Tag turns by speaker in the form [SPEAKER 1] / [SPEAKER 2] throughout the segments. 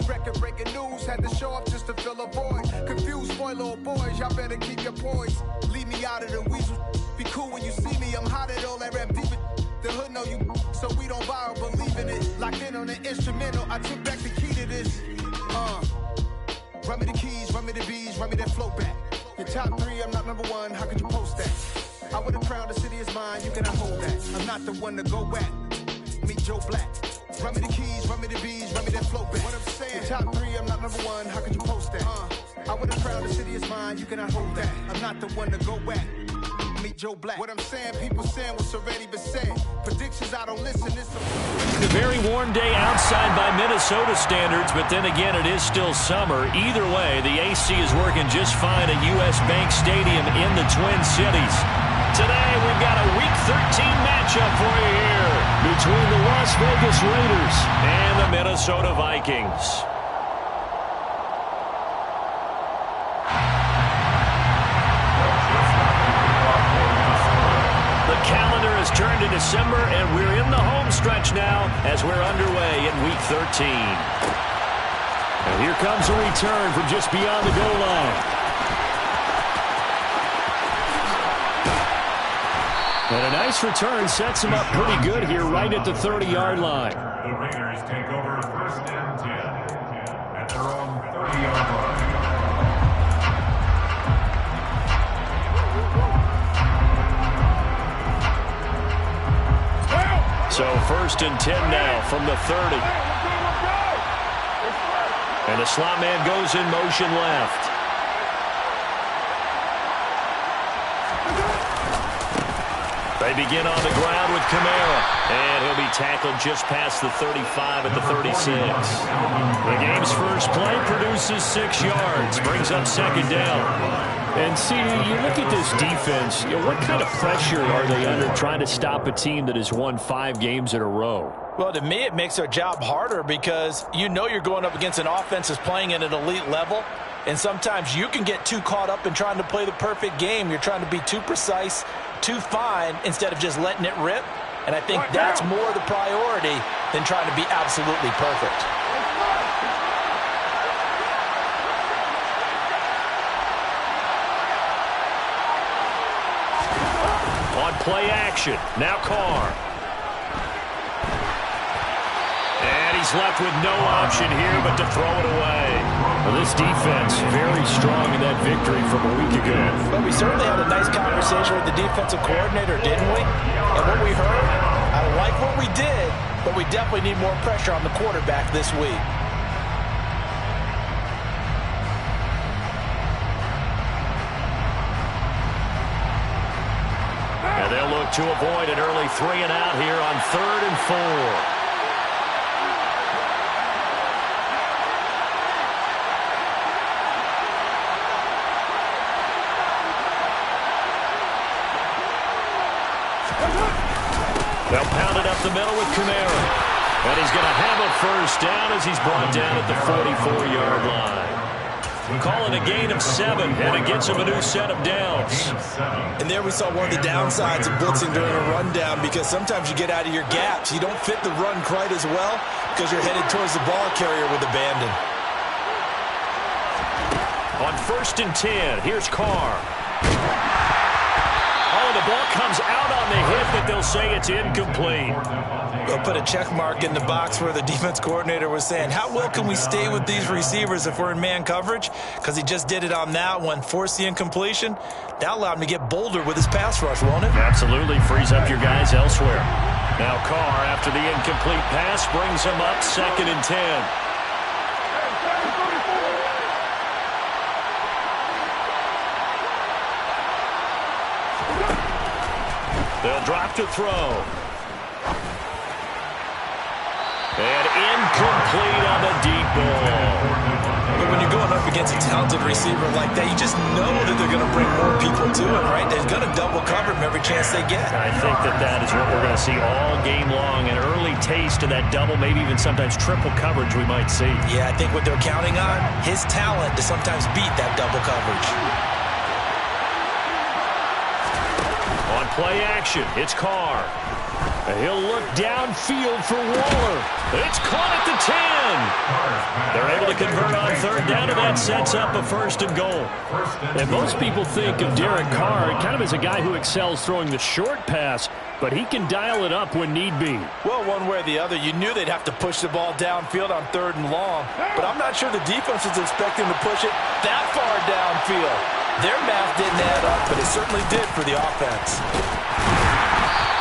[SPEAKER 1] Record-breaking news, had to show up just to fill a void. Confused boy, little boys, y'all better keep your poise. Leave me out of the weasel. Be cool when you see me, I'm hot at all that rap deep. The hood know you, so we don't borrow, believe in it. Locked in on the instrumental, I took back the key to this. Run me the keys, run me the bees, run me that flow back. Your top 3, I'm not number 1, how could you post that? I would've crowned the city is mine, you cannot hold that. I'm not the one to go back. Meet Joe Black. Run me the keys, run me the bees, run me that flow back. What I'm saying, your top 3, I'm not number 1, how could you post that? I would've crowned the city is mine, you cannot hold that. I'm not the one to go back. Meet Joe Black. What I'm saying, people saying what's already been said. Predictions, I don't listen. It's
[SPEAKER 2] a very warm day outside by Minnesota standards, but then again, it is still summer. Either way, the AC is working just fine at U.S. Bank Stadium in the Twin Cities. Today, we've got a Week 13 matchup for you here between the Las Vegas Raiders and the Minnesota Vikings. Turned to December, and we're in the home stretch now as we're underway in Week 13. And here comes a return from just beyond the goal line. And a nice return sets him up pretty good here right at the 30-yard line.
[SPEAKER 3] The Raiders take over 1st and 10 at their own 30-yard line.
[SPEAKER 2] So 1st and 10 now from the 30. And the slot man goes in motion left. They begin on the ground with Kamara. And he'll be tackled just past the 35 at the 36. The game's first play produces 6 yards. Brings up 2nd down. And see, you look at this defense, what kind of pressure are they under trying to stop a team that has won 5 games in a row?
[SPEAKER 4] Well, to me, it makes their job harder because you know you're going up against an offense that's playing at an elite level. And sometimes you can get too caught up in trying to play the perfect game. You're trying to be too precise, too fine, instead of just letting it rip. And I think that's more the priority than trying to be absolutely perfect.
[SPEAKER 2] On play action, now Carr. And he's left with no option here but to throw it away. Well, this defense very strong in that victory from a week ago.
[SPEAKER 4] But we certainly had a nice conversation with the defensive coordinator, didn't we? And what we heard, I like what we did, but we definitely need more pressure on the quarterback this week.
[SPEAKER 2] And they'll look to avoid an early 3 and out here on 3rd and 4. They'll pound it up the middle with Kamara. And he's going to have a 1st down as he's brought down at the 44-yard line. Calling a gain of 7, and it gets him a new set of downs.
[SPEAKER 4] And there we saw one of the downsides of blitzing during a rundown, because sometimes you get out of your gaps. You don't fit the run quite as well because you're headed towards the ball carrier with abandon.
[SPEAKER 2] On 1st and 10, here's Carr. Oh, the ball comes out on the hit, but they'll say it's incomplete.
[SPEAKER 4] They'll put a check mark in the box where the defense coordinator was saying, how well can we stay with these receivers if we're in man coverage? Because he just did it on that one, forced the incompletion. That allowed him to get bolder with his pass rush, won't it?
[SPEAKER 2] Absolutely, frees up your guys elsewhere. Now Carr, after the incomplete pass, brings him up 2nd and 10. They'll drop to throw. And incomplete on the deep ball.
[SPEAKER 4] But when you're going up against a talented receiver like that, you just know that they're going to bring more people to him, right? They're going to double cover him every chance they get.
[SPEAKER 2] I think that is what we're going to see all game long. An early taste of that double, maybe even sometimes triple coverage we might see.
[SPEAKER 4] Yeah, I think what they're counting on, his talent to sometimes beat that double coverage.
[SPEAKER 2] On play action, it's Carr. And he'll look downfield for Waller. It's caught at the 10. They're able to convert on third down, and that sets up a 1st and goal.
[SPEAKER 5] And most people think of Derek Carr kind of as a guy who excels throwing the short pass, but he can dial it up when need be.
[SPEAKER 4] Well, one way or the other, you knew they'd have to push the ball downfield on 3rd and long, but I'm not sure the defense was expecting to push it that far downfield. Their math didn't add up, but it certainly did for the offense.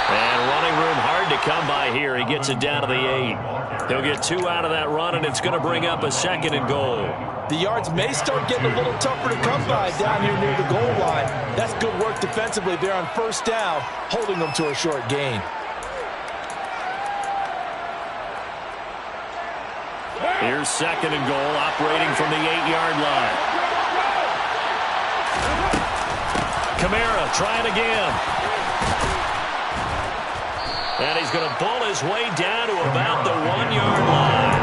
[SPEAKER 2] And running room hard to come by here. He gets it down to the 8. He'll get 2 out of that run, and it's going to bring up a 2nd and goal.
[SPEAKER 4] The yards may start getting a little tougher to come by down here near the goal line. That's good work defensively there on 1st down, holding them to a short gain.
[SPEAKER 2] Here's 2nd and goal, operating from the 8-yard line. Kamara trying again. And he's going to bull his way down to about the 1-yard line.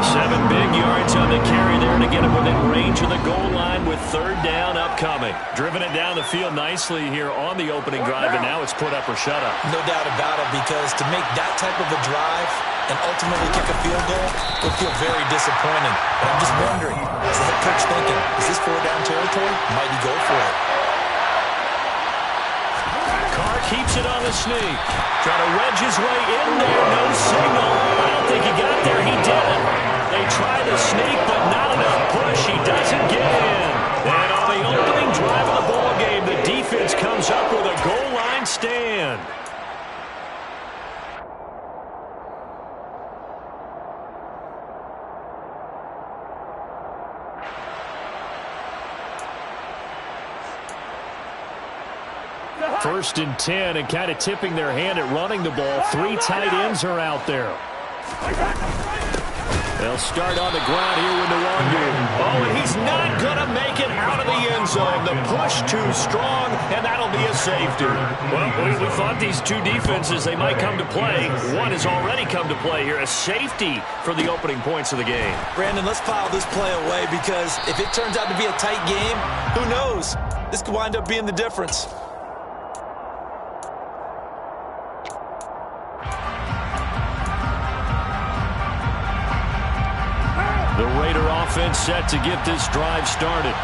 [SPEAKER 2] 7 big yards on the carry there to get him within range of the goal line with 3rd down upcoming. Driven it down the field nicely here on the opening drive, and now it's put up or shut up.
[SPEAKER 4] No doubt about it, because to make that type of a drive and ultimately kick a field goal would feel very disappointing. But I'm just wondering, is the head coach thinking, is this 4-down territory? Might he go for it?
[SPEAKER 2] Carr keeps it on the sneak. Trying to wedge his way in there. No signal. I don't think he got there. He didn't. They tried to sneak, but not enough push. He doesn't get in. And on the opening drive of the ball game, the defense comes up with a goal line stand.
[SPEAKER 5] First and 10, and kind of tipping their hand at running the ball. 3 tight ends are out there.
[SPEAKER 2] They'll start on the ground here with Nwangu. Oh, and he's not going to make it out of the end zone. The push too strong, and that'll be a safety. Well, we thought these two defenses, they might come to play. One has already come to play here. A safety for the opening points of the game.
[SPEAKER 4] Brandon, let's file this play away, because if it turns out to be a tight game, who knows? This could wind up being the difference.
[SPEAKER 2] The Raider offense set to get this drive started.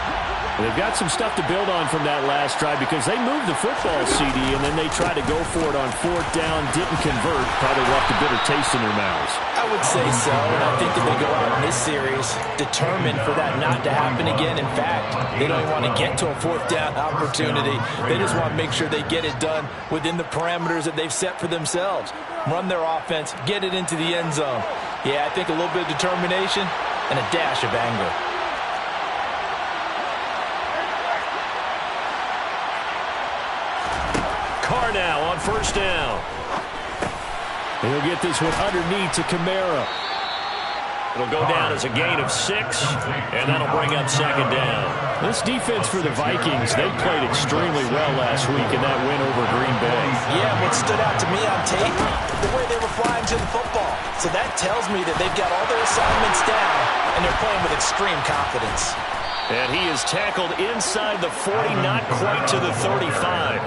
[SPEAKER 5] They've got some stuff to build on from that last drive, because they moved the football, CD, and then they tried to go for it on 4th down, didn't convert, probably left a bitter taste in their mouths.
[SPEAKER 4] I would say so, and I think that they go out in this series determined for that not to happen again. In fact, they don't even want to get to a 4th down opportunity. They just want to make sure they get it done within the parameters that they've set for themselves. Run their offense, get it into the end zone. Yeah, I think a little bit of determination and a dash of anger.
[SPEAKER 2] Carr now on 1st down.
[SPEAKER 5] He'll get this one underneath to Kamara.
[SPEAKER 2] It'll go down as a gain of 6, and that'll bring up 2nd down.
[SPEAKER 5] This defense for the Vikings, they played extremely well last week in that win over Green Bay.
[SPEAKER 4] Yeah, what stood out to me on tape, the way they were flying to the football. So that tells me that they've got all their assignments down, and they're playing with extreme confidence.
[SPEAKER 2] And he is tackled inside the 40, not quite to the 35.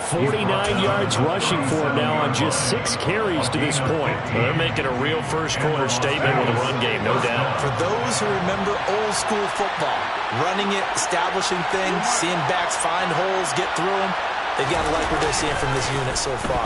[SPEAKER 5] 49 yards rushing for him now on just 6 carries to this point.
[SPEAKER 2] Well, they're making a real first-quarter statement with a run game, no doubt.
[SPEAKER 4] For those who remember old-school football, running it, establishing things, seeing backs find holes, get through them, they've got to like what they're seeing from this unit so far.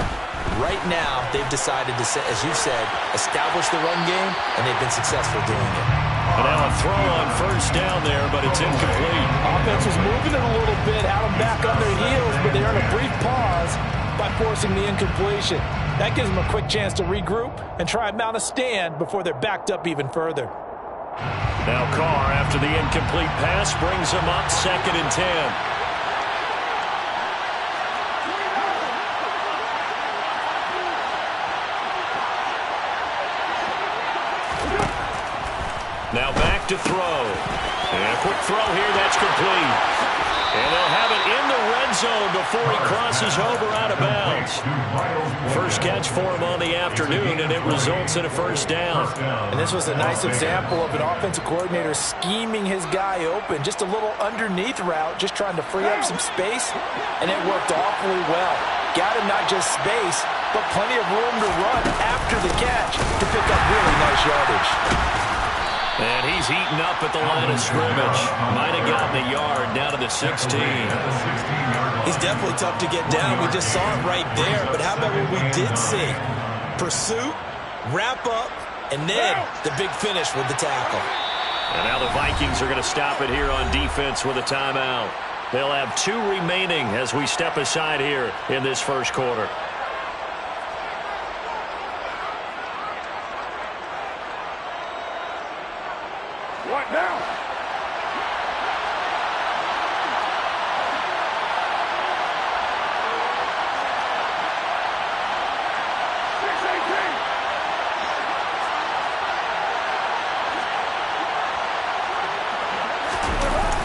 [SPEAKER 4] Right now, they've decided to, as you said, establish the run game, and they've been successful doing it.
[SPEAKER 2] And now a throw on 1st down there, but it's incomplete.
[SPEAKER 4] Offense was moving it a little bit, had them back on their heels, but they earned a brief pause by forcing the incompletion. That gives them a quick chance to regroup and try and mount a stand before they're backed up even further.
[SPEAKER 2] Now Carr, after the incomplete pass, brings him up 2nd and 10. Now back to throw. And a quick throw here, that's complete. And they'll have it in the red zone before he crosses over out of bounds. First catch for him on the afternoon, and it results in a 1st down.
[SPEAKER 4] And this was a nice example of an offensive coordinator scheming his guy open. Just a little underneath route, just trying to free up some space, and it worked awfully well. Got him not just space, but plenty of room to run after the catch to pick up really nice yardage.
[SPEAKER 2] And he's eaten up at the line of scrimmage. Might have gotten a yard down to the 16.
[SPEAKER 4] He's definitely tough to get down. We just saw it right there. But how about what we did see? Pursuit, wrap up, and then the big finish with the tackle.
[SPEAKER 2] And now the Vikings are going to stop it here on defense with a timeout. They'll have 2 remaining as we step aside here in this first quarter.
[SPEAKER 3] What now?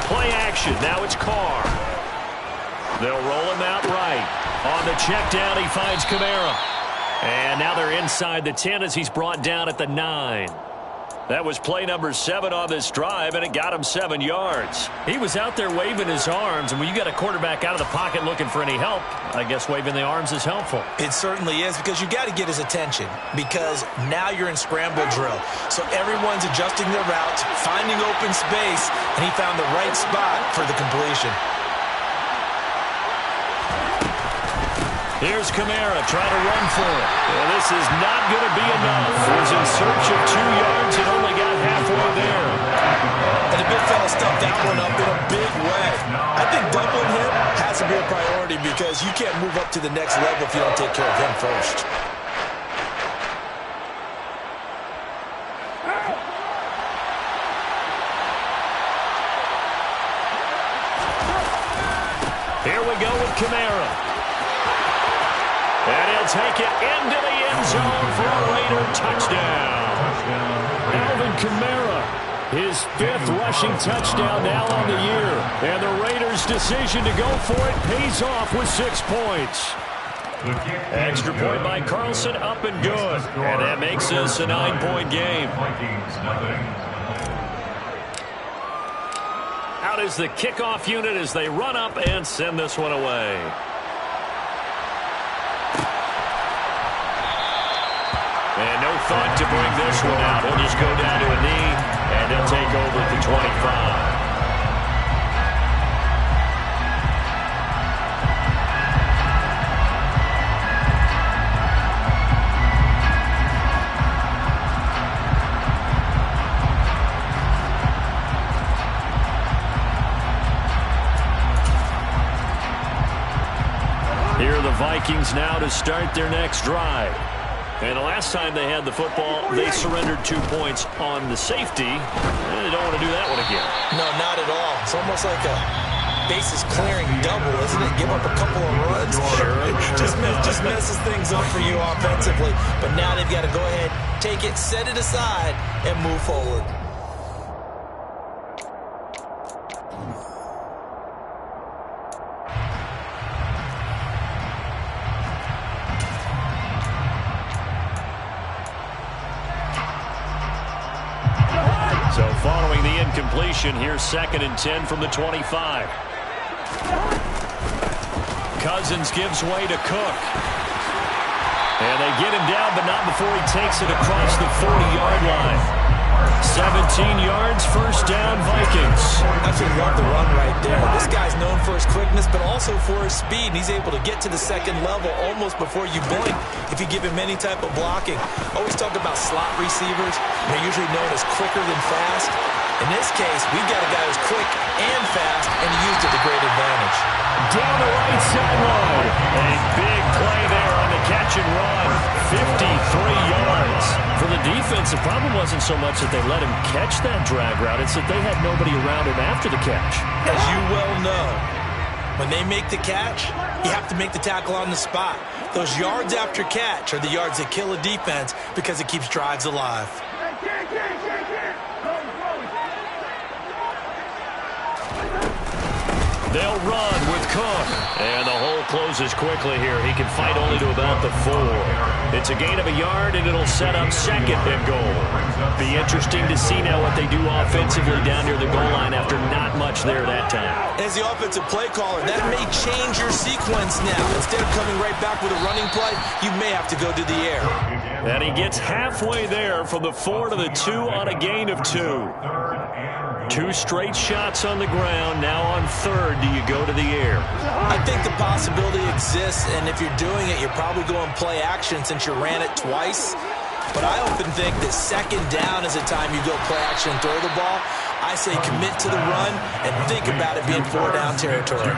[SPEAKER 2] Play action. Now it's Carr. They'll roll him out right. On the check down, he finds Kamara. And now they're inside the 10 as he's brought down at the 9. That was play number 7 on this drive, and it got him 7 yards.
[SPEAKER 5] He was out there waving his arms, and when you got a quarterback out of the pocket looking for any help, I guess waving the arms is helpful.
[SPEAKER 4] It certainly is, because you got to get his attention, because now you're in scramble drill. So everyone's adjusting their routes, finding open space, and he found the right spot for the completion.
[SPEAKER 2] Here's Kamara trying to run for it. And this is not going to be enough. He was in search of 2 yards and only got halfway there.
[SPEAKER 4] And the big fella stuffed that one up in a big way. I think doubling him has to be a priority, because you can't move up to the next level if you don't take care of him first.
[SPEAKER 2] Here we go with Kamara. And he'll take it into the end zone for a Raider touchdown.
[SPEAKER 5] Alvin Kamara, his 5th rushing touchdown now on the year. And the Raiders' decision to go for it pays off with 6 points.
[SPEAKER 2] Extra point by Carlson, up and good. And that makes this a 9-point game. Out is the kickoff unit as they run up and send this one away. And no thought to bring this one out. He'll just go down to a knee, and they'll take over at the 25. Here are the Vikings now to start their next drive. And the last time they had the football, they surrendered 2 points on the safety. And they don't want to do that one again.
[SPEAKER 4] No, not at all. It's almost like a bases clearing double, isn't it? Give up a couple of runs.
[SPEAKER 2] Sure.
[SPEAKER 4] just messes things up for you offensively. But now they've got to go ahead, take it, set it aside, and move forward.
[SPEAKER 2] So following the incompletion, here's 2nd and 10 from the 25. Cousins gives way to Cook. And they get him down, but not before he takes it across the 40-yard line. 17 yards, first down, Vikings.
[SPEAKER 4] Absolutely love the run right there. This guy's known for his quickness, but also for his speed. He's able to get to the second level almost before you blink if you give him any type of blocking. Always talk about slot receivers. They're usually known as quicker than fast. In this case, we've got a guy who's quick and fast, and he used it to great advantage.
[SPEAKER 2] Down the right sideline. A big play there on the catch and run. 53 yards. For the defense, the problem wasn't so much that they let him catch that drag route. It's that they had nobody around him after the catch.
[SPEAKER 4] As you well know, when they make the catch, you have to make the tackle on the spot. Those yards after catch are the yards that kill a defense because it keeps drives alive.
[SPEAKER 2] They'll run with Cook. And the whole closes quickly here. He can fight only to about the 4. It's a gain of a yard, and it'll set up second and goal. Be interesting to see now what they do offensively down near the goal line after not much there that time.
[SPEAKER 4] As the offensive play caller, that may change your sequence now. Instead of coming right back with a running play, you may have to go to the air.
[SPEAKER 2] And he gets halfway there from the 4 to the 2 on a gain of 2. 2 straight shots on the ground. Now on third, do you go to the air?
[SPEAKER 4] I think the possibility exists, and if you're doing it, you're probably going play action since you ran it twice. But I often think that second down is the time you go play action and throw the ball. I say commit to the run and think about it being 4-down territory.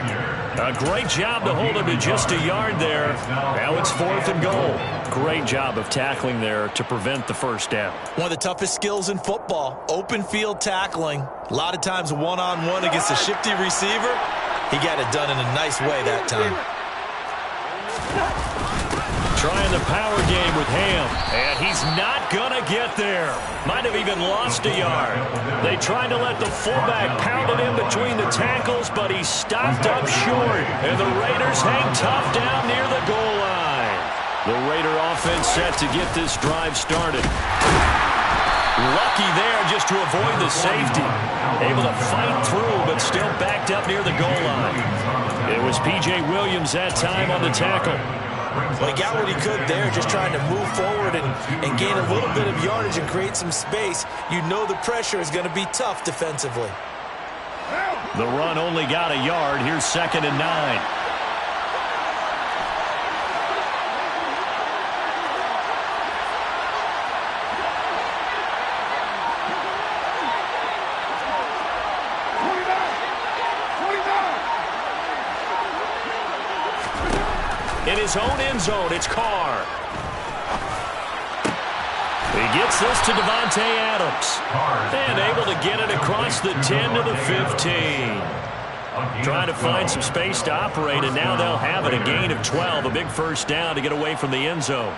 [SPEAKER 2] A great job to hold him to just a yard there. Now it's 4th and goal.
[SPEAKER 5] Great job of tackling there to prevent the first down.
[SPEAKER 4] One of the toughest skills in football, open field tackling. A lot of times one-on-one against a shifty receiver. He got it done in a nice way that time.
[SPEAKER 2] Trying the power game with Ham, and he's not going to get there. Might have even lost a yard. They tried to let the fullback pound it in between the tackles, but he stopped up short, and the Raiders hang tough down near the goal line. The Raider offense set to get this drive started. Lucky there just to avoid the safety. Able to fight through, but still backed up near the goal line. It was P.J. Williams that time on the tackle.
[SPEAKER 4] Well, he got what he could there, just trying to move forward and gain a little bit of yardage and create some space. You know the pressure is going to be tough defensively.
[SPEAKER 2] The run only got a yard. Here's 2nd and 9. In his own end zone, it's Carr. He gets this to Davante Adams. And able to get it across the 10 to the 15. Trying to find some space to operate, and now they'll have it. A gain of 12, a big first down to get away from the end zone.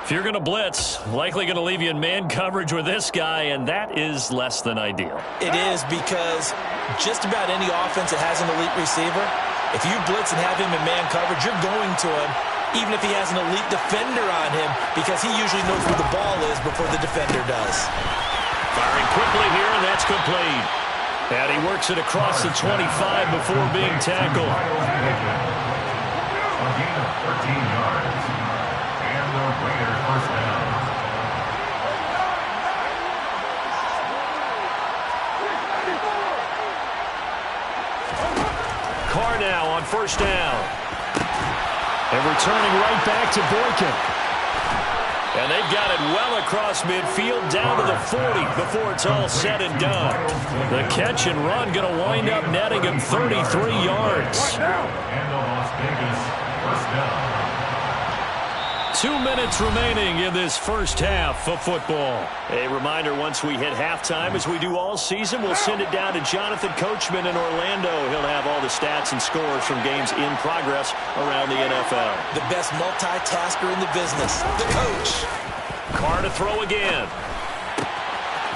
[SPEAKER 2] If you're going to blitz, likely going to leave you in man coverage with this guy, and that is less than ideal.
[SPEAKER 4] It is, because just about any offense that has an elite receiver, if you blitz and have him in man coverage, you're going to him, even if he has an elite defender on him, because he usually knows where the ball is before the defender does.
[SPEAKER 2] Firing quickly here, and that's complete. And he works it across the 25 before being tackled.
[SPEAKER 3] A gain of 13 yards. And the Raiders first down.
[SPEAKER 2] Carr now on first down. And returning right back to Boykin. And they've got it well across midfield down to the 40 before it's all said and done. The catch and run going to wind up netting him 33 yards.
[SPEAKER 3] And the Las Vegas first down.
[SPEAKER 2] 2 minutes remaining in this first half of football. A reminder, once we hit halftime, as we do all season, we'll send it down to Jonathan Coachman in Orlando. He'll have all the stats and scores from games in progress around the NFL.
[SPEAKER 4] The best multitasker in the business, the coach.
[SPEAKER 2] Carr to throw again.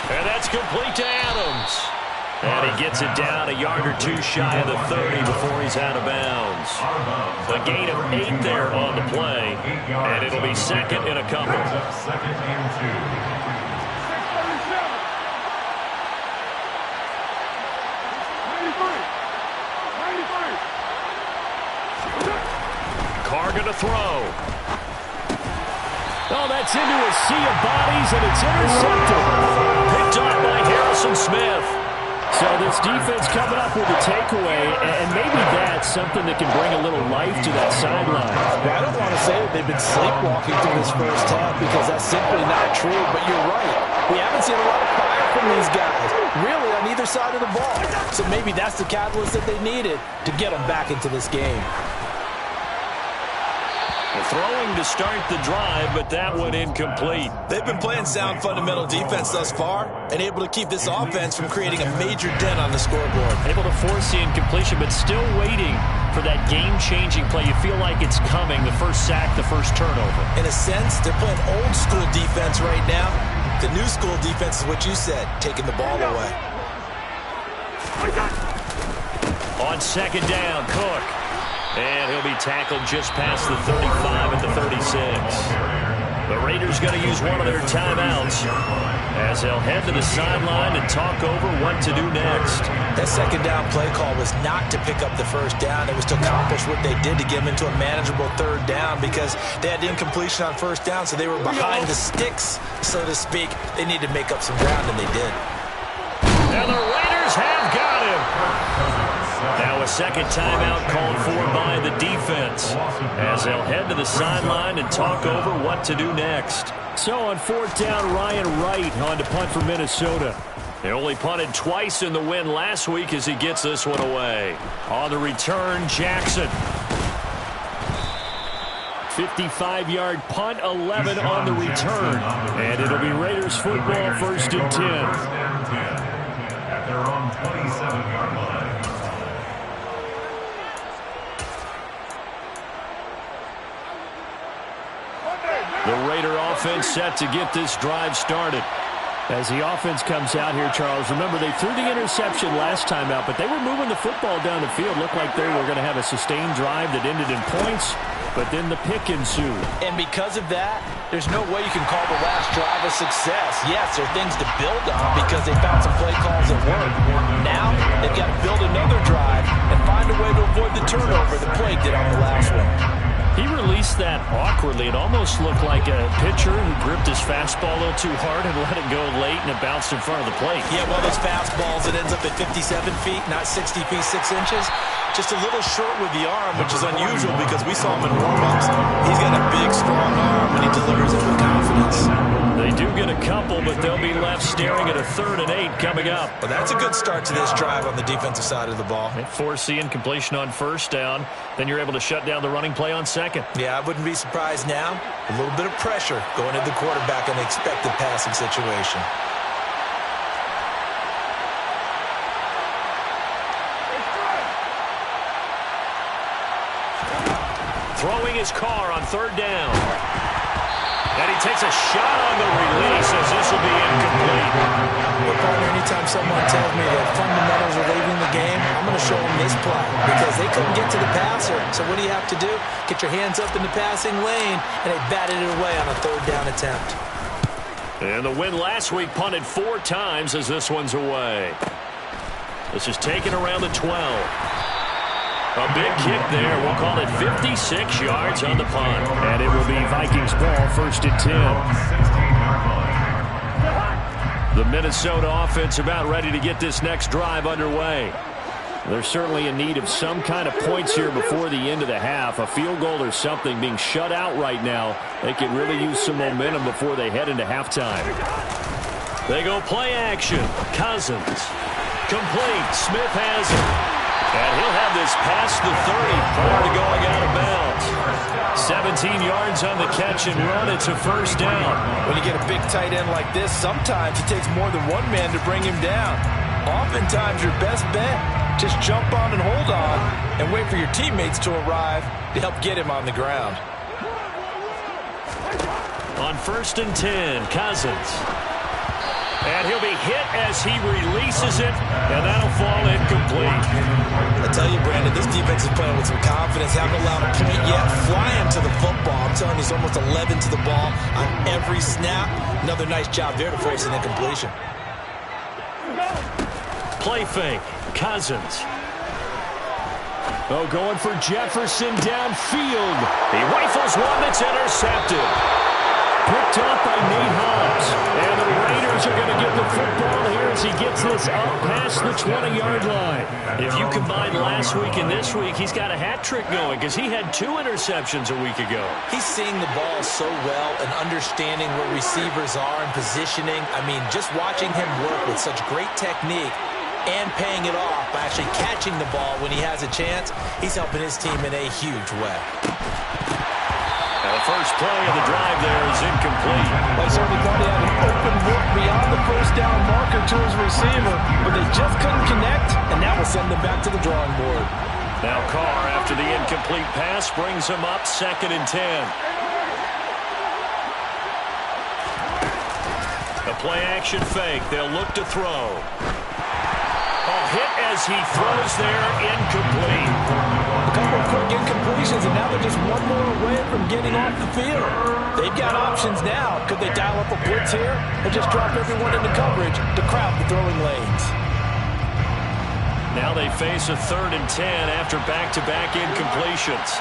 [SPEAKER 2] And that's complete to Adams. And he gets it down a yard or two shy of the 30 before he's out of bounds. A gain of 8 there on the play, and it'll be second and a couple.
[SPEAKER 3] Second and 2.
[SPEAKER 2] Carr going to throw. Oh, that's into a sea of bodies, and it's intercepted. Picked up by Harrison Smith.
[SPEAKER 5] So this defense coming up with a takeaway, and maybe that's something that can bring a little life to that sideline.
[SPEAKER 4] Well, I don't want to say that they've been sleepwalking through this first half, because that's simply not true, but you're right. We haven't seen a lot of fire from these guys, really, on either side of the ball. So maybe that's the catalyst that they needed to get them back into this game.
[SPEAKER 2] Throwing to start the drive, but that one incomplete.
[SPEAKER 4] They've been playing sound fundamental defense thus far and able to keep this offense from creating a major dent on the scoreboard.
[SPEAKER 5] Able to force the incompletion, but still waiting for that game-changing play. You feel like it's coming, the first sack, the first turnover.
[SPEAKER 4] In a sense, they're playing old-school defense right now. The new-school defense is what you said, taking the ball away.
[SPEAKER 2] On second down, Cook. And he'll be tackled just past the 35 at the 36. The Raiders going to use one of their timeouts as they'll head to the sideline and talk over what to do next.
[SPEAKER 4] That second down play call was not to pick up the first down. It was to accomplish what they did to get them into a manageable third down because they had incompletion on first down, so they were behind the sticks, so to speak. They needed to make up some ground, and they did.
[SPEAKER 2] And the Raiders have got him. Now a second timeout called for by the defense as they'll head to the sideline and talk over what to do next.
[SPEAKER 5] So on fourth down, Ryan Wright on to punt for Minnesota.
[SPEAKER 2] They only punted twice in the win last week as he gets this one away. On the return, Jackson.
[SPEAKER 5] 55-yard punt, 11 on the return. And it'll be Raiders football, first and 10.
[SPEAKER 3] At their own 27-yard line.
[SPEAKER 2] The Raider offense set to get this drive started.
[SPEAKER 5] As the offense comes out here, Charles, remember they threw the interception last time out, but they were moving the football down the field. Looked like they were going to have a sustained drive that ended in points, but then the pick ensued.
[SPEAKER 4] And because of that, there's no way you can call the last drive a success. Yes, there are things to build on because they found some play calls that work. Now, they've got to build another drive and find a way to avoid the turnover that plagued it on the last one.
[SPEAKER 2] He released that awkwardly. It almost looked like a pitcher who gripped his fastball a little too hard and let it go late, and it bounced in front of the plate.
[SPEAKER 4] Yeah, well, those fastballs, it ends up at 57 feet, not 60 feet, 6 inches. Just a little short with the arm, which is unusual because we saw him in warm-ups. He's got a big, strong arm when he delivers it with confidence.
[SPEAKER 2] They do get a couple, but they'll be left staring at a 3rd and 8 coming up.
[SPEAKER 4] Well, that's a good start to this drive on the defensive side of the ball.
[SPEAKER 2] Force the incompletion on first down. Then you're able to shut down the running play on second.
[SPEAKER 4] Yeah, I wouldn't be surprised now. A little bit of pressure going to the quarterback in an expected passing situation.
[SPEAKER 2] Throwing his car on 3rd down. And he takes a shot on the release as this will be incomplete.
[SPEAKER 4] Well, partner, anytime someone tells me that fundamentals are leaving the game, I'm going to show them this play because they couldn't get to the passer. So what do you have to do? Get your hands up in the passing lane, and they batted it away on a 3rd down attempt.
[SPEAKER 2] And the win last week punted 4 times as this one's away. This is taken around the 12. A big kick there. We'll call it 56 yards on the punt.
[SPEAKER 5] And it will be Vikings ball, first and 10.
[SPEAKER 2] The Minnesota offense about ready to get this next drive underway.
[SPEAKER 5] They're certainly in need of some kind of points here before the end of the half. A field goal or something being shut out right now. They could really use some momentum before they head into halftime.
[SPEAKER 2] They go play action. Cousins. Complete. Smith has it. And he'll have this past the 30 prior to going out of bounds. 17 yards on the catch and run. It's a first down.
[SPEAKER 4] When you get a big tight end like this, sometimes it takes more than one man to bring him down. Oftentimes, your best bet, just jump on and hold on and wait for your teammates to arrive to help get him on the ground.
[SPEAKER 2] On 1st and 10, Cousins. And he'll be hit as he releases it, and that'll fall incomplete.
[SPEAKER 4] I tell you, Brandon, this defense is playing with some confidence. Haven't allowed a point yet. Flying to the football. I'm telling you, he's almost 11 to the ball on every snap. Another nice job there to force an incompletion.
[SPEAKER 2] Play fake. Cousins.
[SPEAKER 5] Oh, going for Jefferson downfield.
[SPEAKER 2] He rifles one that's intercepted.
[SPEAKER 5] Picked off by Nate Hobbs. And the Raiders are going to get the football here as he gets this up past the 20-yard line.
[SPEAKER 2] If you combine last week and this week, he's got a hat trick going because he had 2 interceptions a week ago.
[SPEAKER 4] He's seeing the ball so well and understanding where receivers are and positioning. I mean, just watching him work with such great technique and paying it off by actually catching the ball when he has a chance, he's helping his team in a huge way.
[SPEAKER 2] Now the first play of the drive there is incomplete.
[SPEAKER 4] They certainly thought he had an open look beyond the first down marker to his receiver, but they just couldn't connect, and that will send them back to the drawing board.
[SPEAKER 2] Now Carr, after the incomplete pass, brings him up 2nd and 10. A play-action fake. They'll look to throw. A hit as he throws there, incomplete.
[SPEAKER 4] A couple of quick incompletions, and now they're just one more away from getting off the field. They've got options now. Could they dial up a blitz here or just drop everyone into coverage to crowd the throwing lanes?
[SPEAKER 2] Now they face a 3rd and 10 after back-to-back incompletions.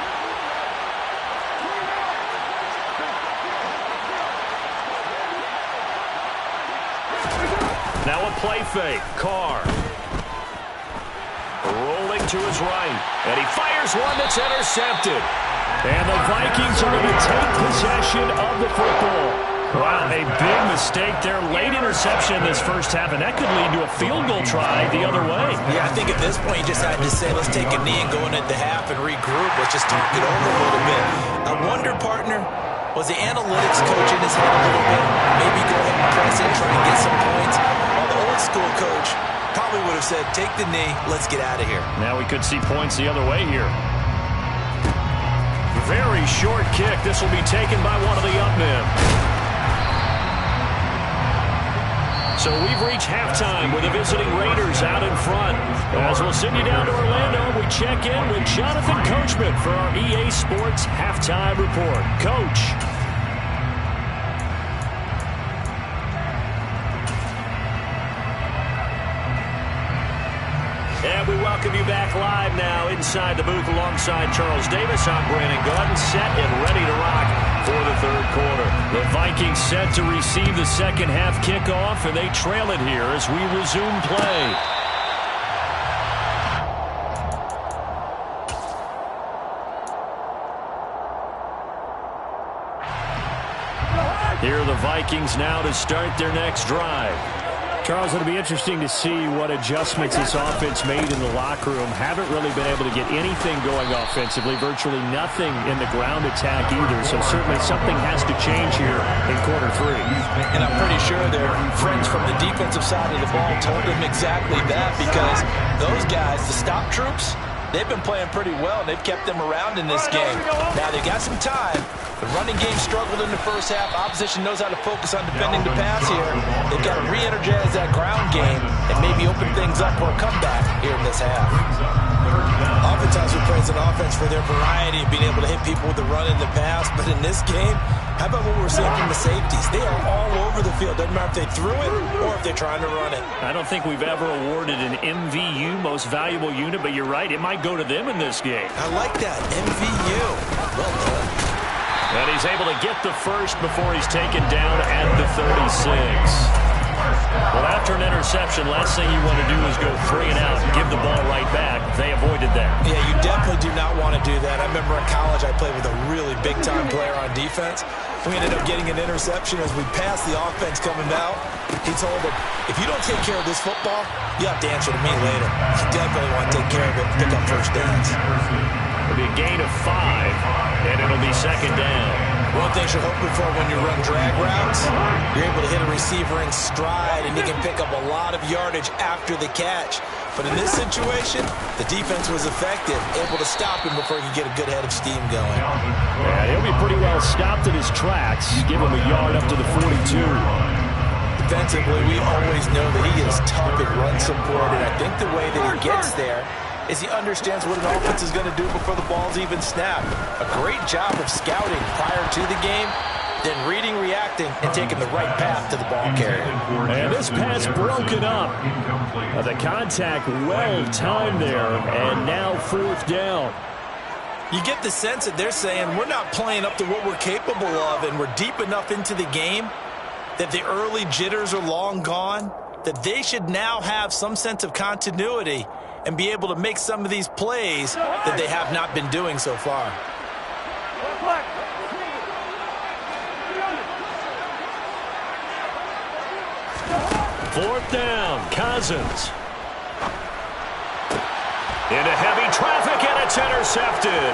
[SPEAKER 2] Now a play fake. Carr. Rolling to his right. And he fires one that's intercepted.
[SPEAKER 5] And the Vikings are going to take possession of the football. Wow, a big mistake there. Late interception in this first half, and that could lead to a field goal try the other way.
[SPEAKER 4] Yeah, I think at this point you just had to say, let's take a knee and go into the half and regroup. Let's just talk it over a little bit. I wonder, partner, was the analytics coach in his head a little bit? Maybe go ahead and press it, try and get some points. While the old school coach probably would have said, take the knee, let's get out of here. Now we could see points the other way here.
[SPEAKER 2] Very short kick. This will be taken by one of the up men. So we've reached halftime with the visiting Raiders out in front. As we'll send you down to Orlando, we check in with Jonathan Coachman for our EA Sports Halftime Report. Coach. And we welcome you back live now inside the booth alongside Charles Davis. I'm Brandon Gaudin, set and ready to rock for the third quarter. The Vikings set to receive the second half kickoff, and they trail it here as we resume play. Here are the Vikings now to start their next drive.
[SPEAKER 5] Charles, it'll be interesting to see what adjustments this offense made in the locker room. Haven't really been able to get anything going offensively, virtually nothing in the ground attack either. So certainly something has to change here in quarter 3.
[SPEAKER 4] And I'm pretty sure their friends from the defensive side of the ball told them exactly that, because those guys, the stop troops, they've been playing pretty well. They've kept them around in this game. Now they've got some time. The running game struggled in the first half. Opposition knows how to focus on defending the pass here. They've got to re-energize that ground game and maybe open things up for a comeback here in this half. Oftentimes we praise an offense for their variety of being able to hit people with the run and the pass. But in this game, how about what we're seeing from the safeties? They are all over the field. Doesn't matter if they threw it or if they're trying to run it.
[SPEAKER 5] I don't think we've ever awarded an MVU, most valuable unit, but you're right. It might go to them in this game.
[SPEAKER 4] I like that, MVU. Well done.
[SPEAKER 2] And he's able to get the first before he's taken down at the 36. Well, after an interception, last thing you want to do is go 3 and out and give the ball right back. They avoided that.
[SPEAKER 4] Yeah, you definitely do not want to do that. I remember in college I played with a really big-time player on defense. We ended up getting an interception as we passed the offense coming out. He told him, if you don't take care of this football, you have to answer to me later. You definitely want to take care of it and pick up first downs.
[SPEAKER 2] It'll be a gain of 5, and it'll be second down.
[SPEAKER 4] One thing you're hoping for when you run drag routes, you're able to hit a receiver in stride, and he can pick up a lot of yardage after the catch. But in this situation, the defense was effective, able to stop him before he could get a good head of steam going.
[SPEAKER 5] Yeah, he'll be pretty well stopped in his tracks. Give him a yard up to the 42.
[SPEAKER 4] Defensively, we always know that he is tough at run support, and I think the way that he gets there is he understands what an offense is going to do before the ball's even snapped. A great job of scouting prior to the game, then reading, reacting, and taking the right path to the ball carrier.
[SPEAKER 5] And this pass broken up. The contact well timed there, and now 4th down.
[SPEAKER 4] You get the sense that they're saying we're not playing up to what we're capable of, and we're deep enough into the game that the early jitters are long gone, that they should now have some sense of continuity and be able to make some of these plays that they have not been doing so far.
[SPEAKER 2] Fourth down, Cousins. Into heavy traffic, and it's intercepted.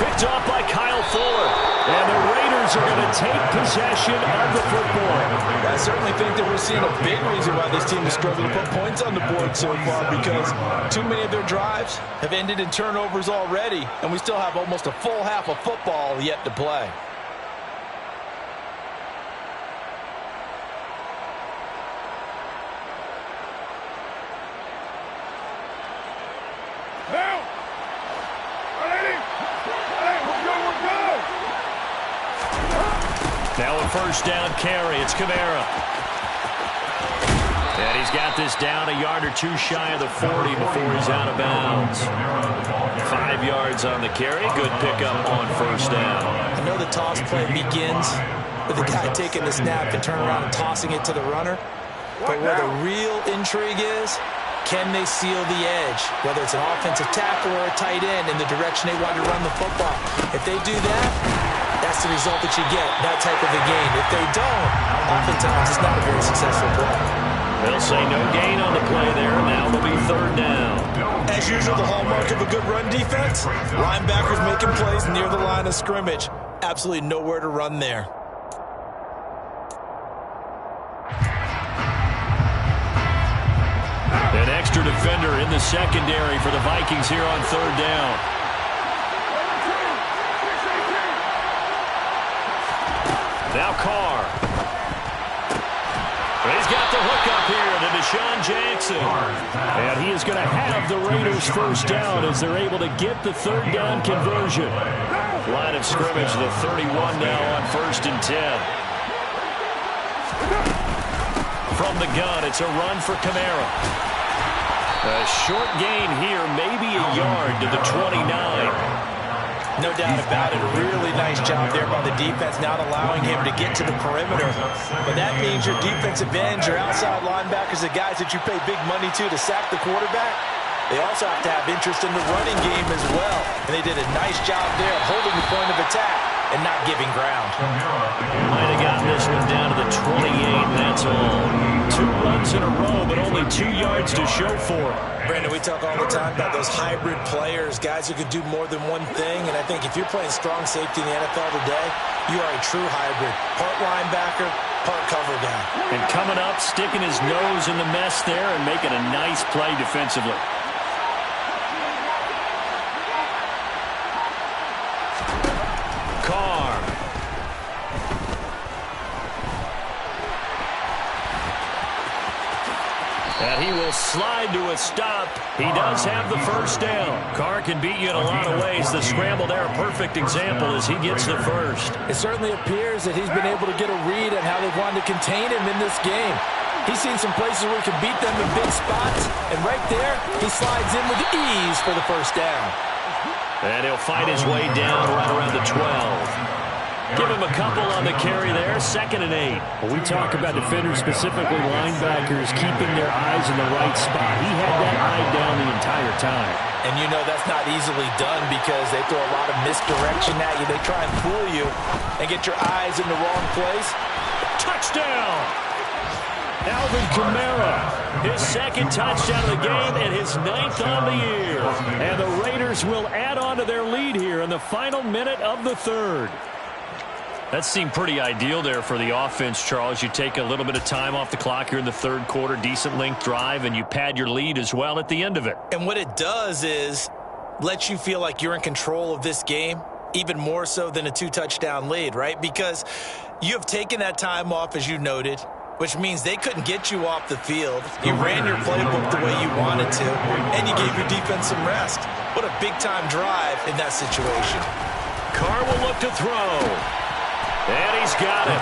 [SPEAKER 2] Picked off by Kyle Fuller.
[SPEAKER 5] And the Raiders are going to take possession of the football.
[SPEAKER 4] I certainly think that we're seeing a big reason why this team is struggling to put points on the board so far, because too many of their drives have ended in turnovers already, and we still have almost a full half of football yet to play.
[SPEAKER 2] Now a first down carry. It's Kamara. And he's got this down a yard or two shy of the 40 before he's out of bounds. 5 yards on the carry. Good pickup on first down.
[SPEAKER 4] I know the toss play begins with the guy taking the snap and turning around and tossing it to the runner. But where the real intrigue is, can they seal the edge? Whether it's an offensive tackle or a tight end in the direction they want to run the football. If they do that, that's the result that you get, that type of a game. If they don't, oftentimes it's not a very successful play.
[SPEAKER 2] They'll say no gain on the play there. Now it'll be third down.
[SPEAKER 4] As usual, the hallmark of a good run defense, linebackers making plays near the line of scrimmage. Absolutely nowhere to run there.
[SPEAKER 2] An extra defender in the secondary for the Vikings here on third down. Now Carr. He's got the hook up here to Deshaun Jackson.
[SPEAKER 5] And he is going to have the Raiders first down as they're able to get the third down conversion.
[SPEAKER 2] Line of scrimmage, the 31 now on 1st and 10. From the gun, it's a run for Kamara. A short gain here, maybe a yard to the 29.
[SPEAKER 4] No doubt about it. A really nice job there by the defense, not allowing him to get to the perimeter. But that means your defensive ends, your outside linebackers, the guys that you pay big money to sack the quarterback, they also have to have interest in the running game as well. And they did a nice job there of holding the point of attack and not giving ground.
[SPEAKER 2] Might have gotten this one down to the 28, that's all. 2 runs in a row, but only 2 yards to show for it.
[SPEAKER 4] Brandon, we talk all the time about those hybrid players, guys who can do more than one thing. And I think if you're playing strong safety in the NFL today, you are a true hybrid. Part linebacker, part cover guy.
[SPEAKER 5] And coming up, sticking his nose in the mess there and making a nice play defensively.
[SPEAKER 2] Carr. And he will slide to a stop. He does have the first down. Carr can beat you in a lot of ways. The scramble there, a perfect example as he gets the first.
[SPEAKER 4] It certainly appears that he's been able to get a read on how they've wanted to contain him in this game. He's seen some places where he can beat them in big spots. And right there, he slides in with ease for the first down.
[SPEAKER 2] And he'll fight his way down right around the 12. Give him a couple on the carry there, 2nd and 8.
[SPEAKER 5] Well, we talk about defenders, specifically linebackers, keeping their eyes in the right spot. He had that eye down the entire time.
[SPEAKER 4] And you know that's not easily done because they throw a lot of misdirection at you. They try and fool you and get your eyes in the wrong place.
[SPEAKER 2] Touchdown! Alvin Kamara, his 2nd touchdown of the game and his 9th on the year.
[SPEAKER 5] And the Raiders will add on to their lead here in the final minute of the 3rd.
[SPEAKER 2] That seemed pretty ideal there for the offense, Charles. You take a little bit of time off the clock here in the 3rd quarter, decent length drive, and you pad your lead as well at the end of it.
[SPEAKER 4] And what it does is let you feel like you're in control of this game, even more so than a 2-touchdown lead, right? Because you have taken that time off, as you noted, which means they couldn't get you off the field. You ran your playbook the way you wanted to, and you gave your defense some rest. What a big-time drive in that situation.
[SPEAKER 2] Carr will look to throw. And he's got it.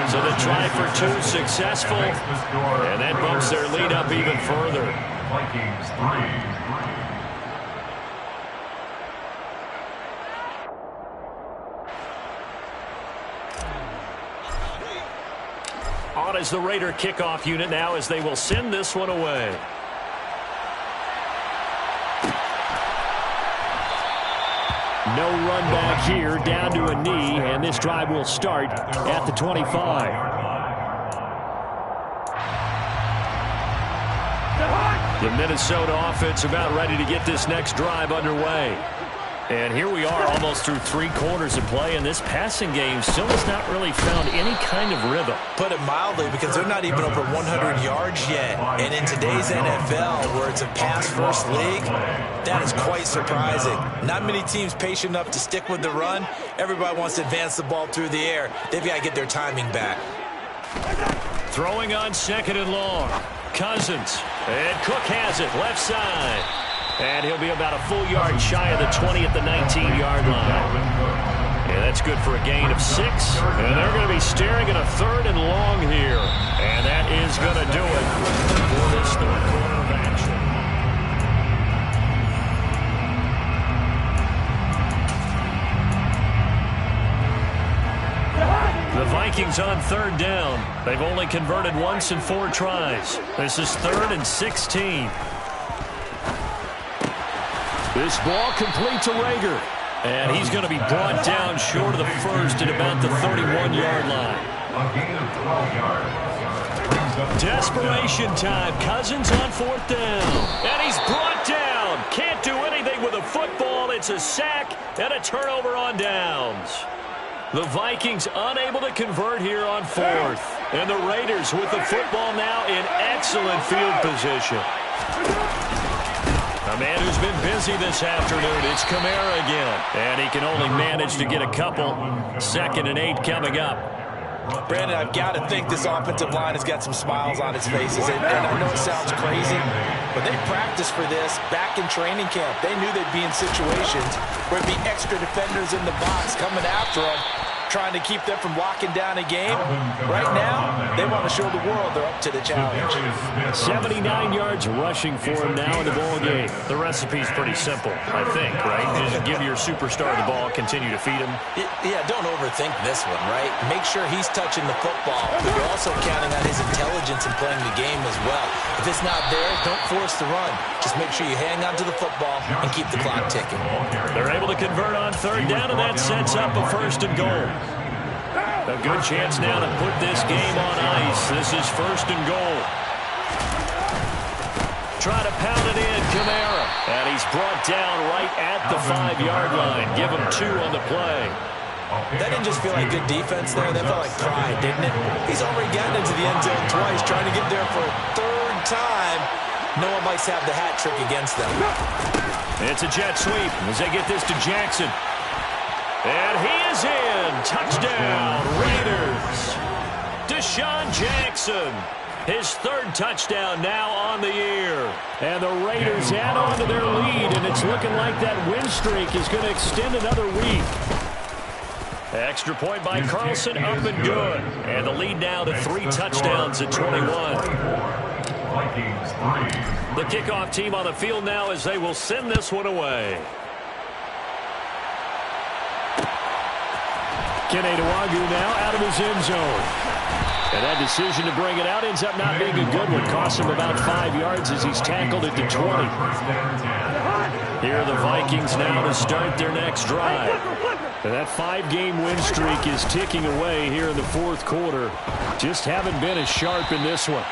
[SPEAKER 2] So the try for 2 successful. And that bumps their lead up even further.
[SPEAKER 3] Vikings 3.
[SPEAKER 2] On is the Raider kickoff unit now as they will send this one away.
[SPEAKER 5] No run back here, down to a knee, and this drive will start at the 25.
[SPEAKER 2] The Minnesota offense about ready to get this next drive underway. And here we are almost through 3 quarters of play, and this passing game still has not really found any kind of rhythm.
[SPEAKER 4] Put it mildly, because they're not even over 100 yards yet. And in today's NFL, where it's a pass-first league, that is quite surprising. Not many teams patient enough to stick with the run. Everybody wants to advance the ball through the air. They've got to get their timing back.
[SPEAKER 2] Throwing on 2nd and long. Cousins. And Cook has it, left side. And he'll be about a full yard shy of the 20 at the 19-yard line. And that's good for a gain of 6. And they're going to be staring at a 3rd and long here. And that is going to do it for this third quarter of action. The Vikings on 3rd down. They've only converted once in 4 tries. This is 3rd and 16. This ball complete to Reagor. And he's going to be brought down short of the first at about the 31-yard line. Desperation time. Cousins on 4th down. And he's brought down. Can't do anything with a football. It's a sack and a turnover on downs. The Vikings unable to convert here on 4th. And the Raiders with the football now in excellent field position. A man who's been busy this afternoon, it's Kamara again. And he can only manage to get a couple. 2nd and 8 coming up.
[SPEAKER 4] Brandon, I've got to think this offensive line has got some smiles on its faces. And I know it sounds crazy, but they practiced for this back in training camp. They knew they'd be in situations where it'd be extra defenders in the box coming after them, trying to keep them from locking down a game. Right now, they want to show the world they're up to the challenge.
[SPEAKER 5] 79 yards rushing for him now in the ball game.
[SPEAKER 2] The recipe's pretty simple, I think, right? Just give your superstar the ball, continue to feed him.
[SPEAKER 4] Yeah, don't overthink this one, right? Make sure he's touching the football, but you're also counting on his intelligence in playing the game as well. If it's not there, don't force the run. Just make sure you hang on to the football and keep the clock ticking.
[SPEAKER 2] They're able to convert on 3rd down, and that sets up a 1st and goal. A good chance now to put this game on ice. This is 1st and goal. Try to pound it in, Kamara. And he's brought down right at the 5-yard line. Give him 2 on the play.
[SPEAKER 4] That didn't just feel like good defense there. That felt like pride, didn't it? He's already gotten into the end zone twice, trying to get there for a 3rd time. No one likes to have the hat trick against them.
[SPEAKER 2] It's a jet sweep as they get this to Jackson. And he is in. Touchdown, Raiders. Deshaun Jackson. His 3rd touchdown now on the year.
[SPEAKER 5] And the Raiders add on to their lead, and it's looking like that win streak is going to extend another week.
[SPEAKER 2] Extra point by Carlson, up and good. And the lead now to 3 touchdowns at 21. The kickoff team on the field now as they will send this one away.
[SPEAKER 5] Kene Nwangwu now out of his end zone. And that decision to bring it out ends up not being a good one. Costs him about 5 yards as he's tackled at the 20.
[SPEAKER 2] Here are the Vikings now to start their next drive.
[SPEAKER 5] And that 5-game win streak is ticking away here in the 4th quarter. Just haven't been as sharp in this one.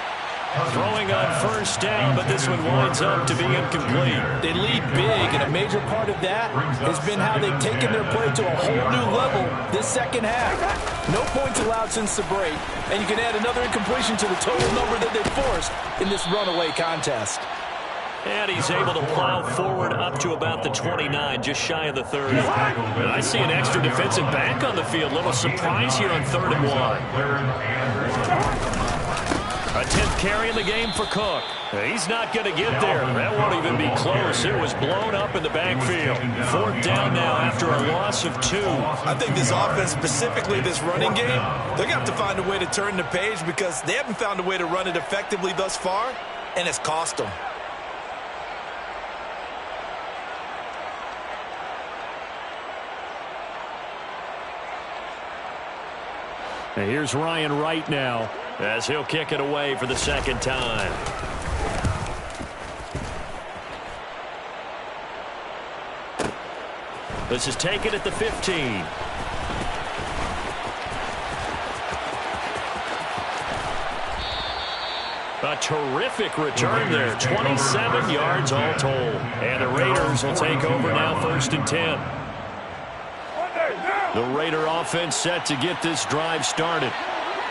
[SPEAKER 2] Throwing on 1st down, but this one winds up to be incomplete.
[SPEAKER 4] They lead big, and a major part of that has been how they've taken their play to a whole new level this 2nd half. No points allowed since the break, and you can add another incompletion to the total number that they forced in this runaway contest.
[SPEAKER 2] And he's able to plow forward up to about the 29, just shy of the 30. And I see an extra defensive back on the field. Little surprise here on 3rd and 1. A 10th carry in the game for Cook. He's not going to get there. That won't even be close. It was blown up in the backfield. 4th down now after a loss of 2.
[SPEAKER 4] I think this offense, specifically this running game, they're going to have to find a way to turn the page because they haven't found a way to run it effectively thus far, and it's cost them.
[SPEAKER 5] And here's Ryan Wright now,
[SPEAKER 2] as he'll kick it away for the 2nd time. This is taken at the 15. A terrific return there. 27 yards all told. And the Raiders will take over now 1st and 10. The Raider offense set to get this drive started.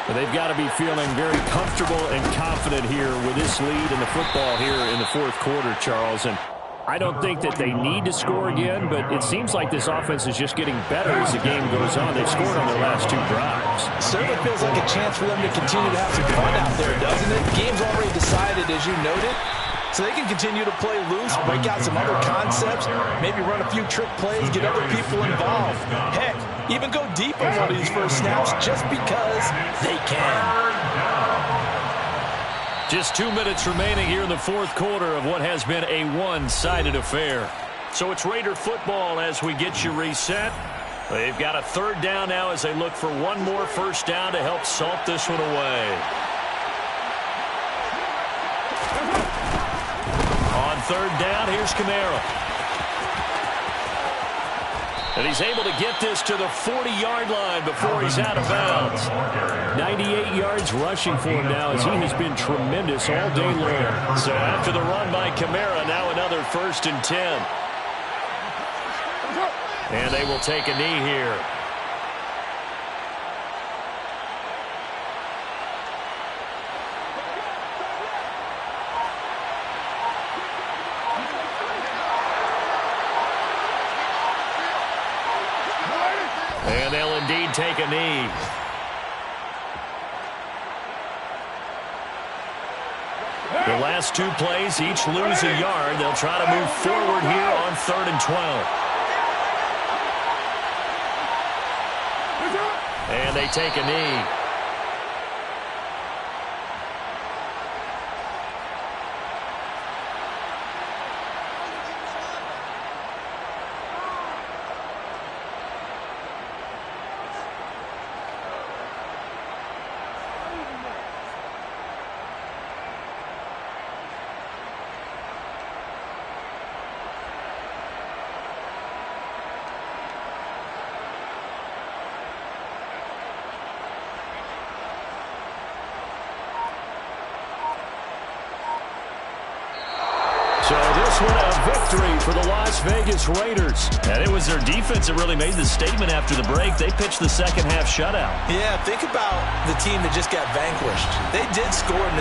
[SPEAKER 5] But they've got to be feeling very comfortable and confident here with this lead in the football here in the 4th quarter, Charles. And I don't think that they need to score again, but it seems like this offense is just getting better as the game goes on. They've scored on their last 2 drives.
[SPEAKER 4] Certainly feels like a chance for them to continue to have some fun out there, doesn't it? The game's already decided, as you noted. so they can continue to play loose, break out some other concepts, maybe run a few trick plays, get other people involved. Heck, even go deep on one of these first snaps just because they can.
[SPEAKER 2] Just 2 minutes remaining here in the fourth quarter of what has been a one-sided affair. So it's Raider football as we get you reset. They've got a third down now as they look for one more first down to help salt this one away. On third down, here's Kamara. And he's able to get this to the 40-yard line before he's out of bounds.
[SPEAKER 5] 98 yards rushing for him now as he has been tremendous all day long.
[SPEAKER 2] So after the run by Kamara, now another 1st and 10. And they will take a knee here. And they'll indeed take a knee. The last 2 plays, each lose a yard. They'll try to move forward here on 3rd and 12. And they take a knee.
[SPEAKER 5] So this one a victory for the Las Vegas Raiders.
[SPEAKER 2] And it was their defense that really made the statement after the break. They pitched the second half shutout.
[SPEAKER 4] Yeah, think about the team that just got vanquished. They did score in the